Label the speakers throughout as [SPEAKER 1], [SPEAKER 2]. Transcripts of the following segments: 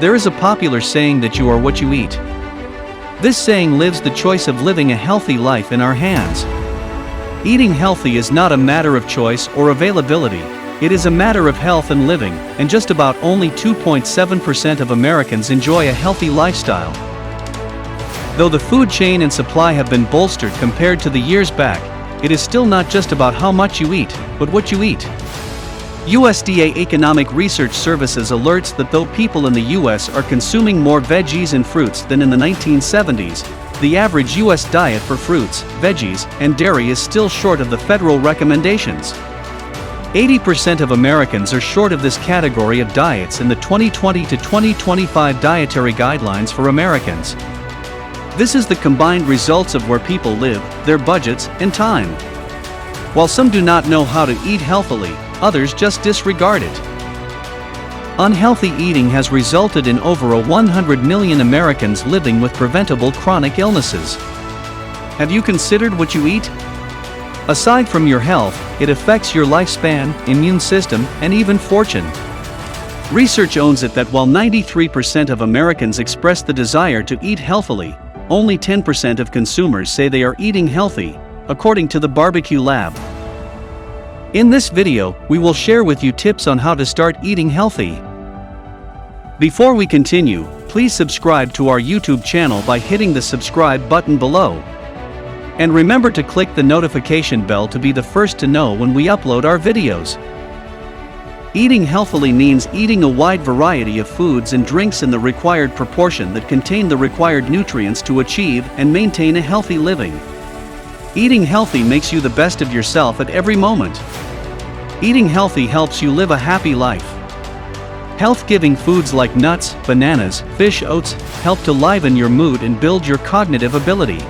[SPEAKER 1] There is a popular saying that you are what you eat. This saying lives the choice of living a healthy life in our hands. Eating healthy is not a matter of choice or availability, it is a matter of health and living, and just about only 2.7% of Americans enjoy a healthy lifestyle. Though the food chain and supply have been bolstered compared to the years back, it is still not just about how much you eat, but what you eat. USDA Economic Research Services alerts that though people in the U.S. are consuming more veggies and fruits than in the 1970s, the average U.S. diet for fruits, veggies, and dairy is still short of the federal recommendations. 80% of Americans are short of this category of diets in the 2020 to 2025 Dietary Guidelines for Americans. This is the combined results of where people live, their budgets, and time. While some do not know how to eat healthily, others just disregard it. Unhealthy eating has resulted in over 100 million Americans living with preventable chronic illnesses. Have you considered what you eat? Aside from your health, it affects your lifespan, immune system, and even fortune. Research owns it that while 93% of Americans express the desire to eat healthily, only 10% of consumers say they are eating healthy, according to the Barbecue Lab. In this video, we will share with you tips on how to start eating healthy. Before we continue, please subscribe to our YouTube channel by hitting the subscribe button below. And remember to click the notification bell to be the first to know when we upload our videos. Eating healthily means eating a wide variety of foods and drinks in the required proportion that contain the required nutrients to achieve and maintain a healthy living. Eating healthy makes you the best of yourself at every moment. Eating healthy helps you live a happy life. Health-giving foods like nuts, bananas, fish, oats help to liven your mood and build your cognitive ability.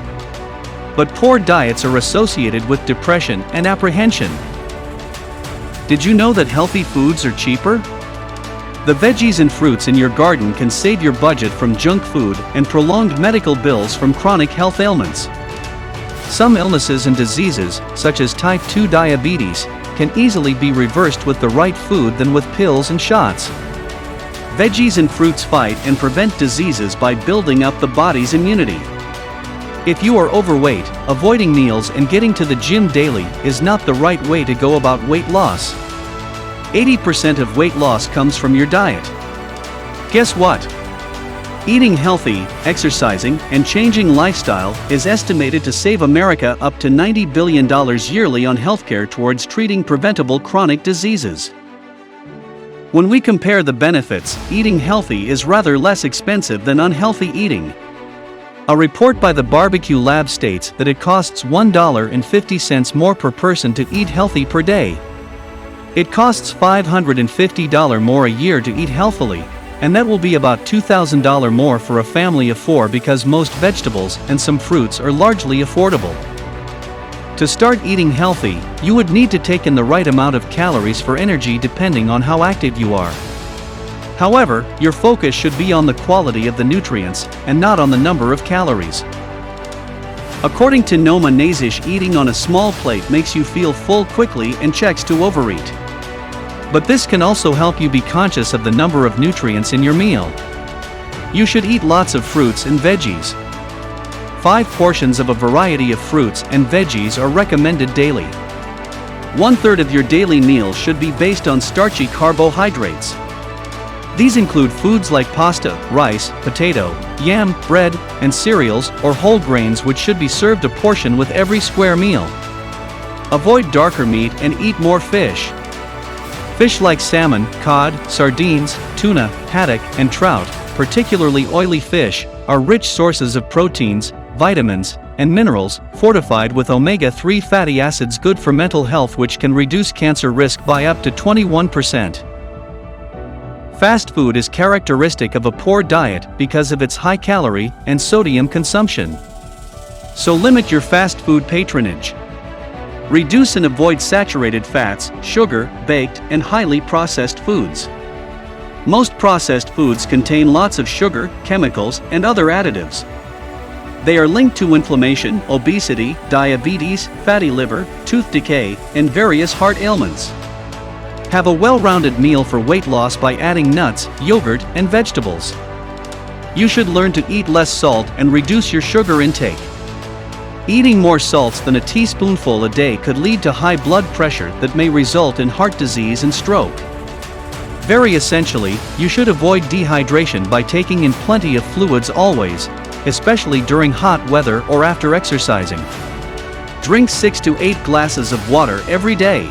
[SPEAKER 1] But poor diets are associated with depression and apprehension. Did you know that healthy foods are cheaper? The veggies and fruits in your garden can save your budget from junk food and prolonged medical bills from chronic health ailments. Some illnesses and diseases, such as type 2 diabetes, can easily be reversed with the right food than with pills and shots. Veggies and fruits fight and prevent diseases by building up the body's immunity. If you are overweight, avoiding meals and getting to the gym daily is not the right way to go about weight loss. 80% of weight loss comes from your diet. Guess what? Eating healthy, exercising, and changing lifestyle is estimated to save America up to $90 billion yearly on healthcare towards treating preventable chronic diseases. When we compare the benefits, eating healthy is rather less expensive than unhealthy eating. A report by the Barbecue Lab states that it costs $1.50 more per person to eat healthy per day. It costs $550 more a year to eat healthily, and that will be about $2,000 more for a family of 4 because most vegetables and some fruits are largely affordable. To start eating healthy, you would need to take in the right amount of calories for energy depending on how active you are. However, your focus should be on the quality of the nutrients and not on the number of calories. According to Noma Nazish, eating on a small plate makes you feel full quickly and checks to overeat. But this can also help you be conscious of the number of nutrients in your meal. You should eat lots of fruits and veggies. 5 portions of a variety of fruits and veggies are recommended daily. 1/3 of your daily meals should be based on starchy carbohydrates. These include foods like pasta, rice, potato, yam, bread, and cereals or whole grains, which should be served a portion with every square meal. Avoid darker meat and eat more fish. Fish like salmon, cod, sardines, tuna, haddock, and trout, particularly oily fish, are rich sources of proteins, vitamins, and minerals, fortified with omega-3 fatty acids good for mental health, which can reduce cancer risk by up to 21%. Fast food is characteristic of a poor diet because of its high calorie and sodium consumption. So limit your fast food patronage. Reduce and avoid saturated fats, sugar, baked, and highly processed foods. Most processed foods contain lots of sugar, chemicals, and other additives. They are linked to inflammation, obesity, diabetes, fatty liver, tooth decay, and various heart ailments. Have a well-rounded meal for weight loss by adding nuts, yogurt, and vegetables. You should learn to eat less salt and reduce your sugar intake. Eating more salts than a teaspoonful a day could lead to high blood pressure that may result in heart disease and stroke. Very essentially, you should avoid dehydration by taking in plenty of fluids always, especially during hot weather or after exercising. Drink 6 to 8 glasses of water every day.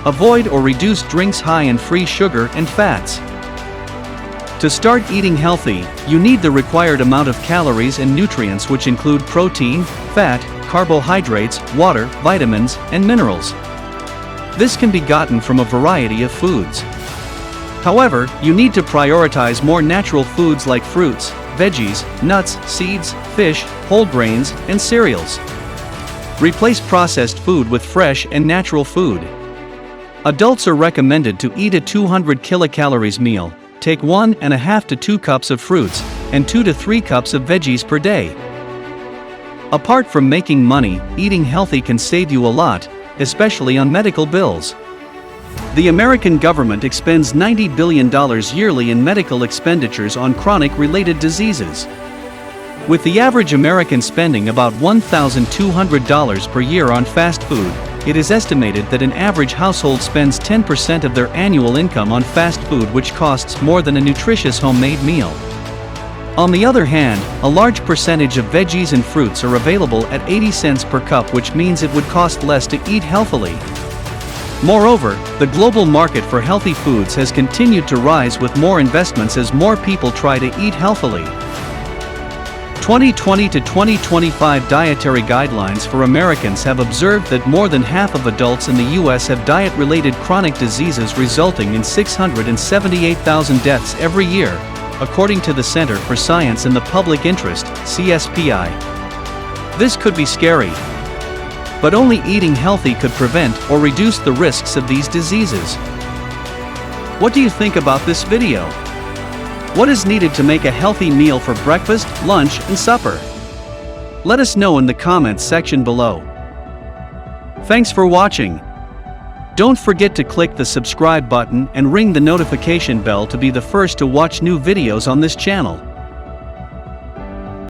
[SPEAKER 1] Avoid or reduce drinks high in free sugar and fats. To start eating healthy, you need the required amount of calories and nutrients, which include protein, fat, carbohydrates, water, vitamins, and minerals. This can be gotten from a variety of foods. However, you need to prioritize more natural foods like fruits, veggies, nuts, seeds, fish, whole grains, and cereals. Replace processed food with fresh and natural food. Adults are recommended to eat a 200 kilocalories meal. Take 1.5 to 2 cups of fruits, and 2 to 3 cups of veggies per day. Apart from making money, eating healthy can save you a lot, especially on medical bills. The American government expends $90 billion yearly in medical expenditures on chronic-related diseases. With the average American spending about $1,200 per year on fast food, it is estimated that an average household spends 10% of their annual income on fast food, which costs more than a nutritious homemade meal. On the other hand, a large percentage of veggies and fruits are available at 80 cents per cup, which means it would cost less to eat healthily. Moreover, the global market for healthy foods has continued to rise with more investments as more people try to eat healthily. 2020 to 2025 Dietary Guidelines for Americans have observed that more than half of adults in the U.S. have diet-related chronic diseases, resulting in 678,000 deaths every year, according to the Center for Science in the Public Interest, CSPI. This could be scary. But only eating healthy could prevent or reduce the risks of these diseases. What do you think about this video? What is needed to make a healthy meal for breakfast, lunch, and supper? Let us know in the comments section below. Thanks for watching. Don't forget to click the subscribe button and ring the notification bell to be the first to watch new videos on this channel.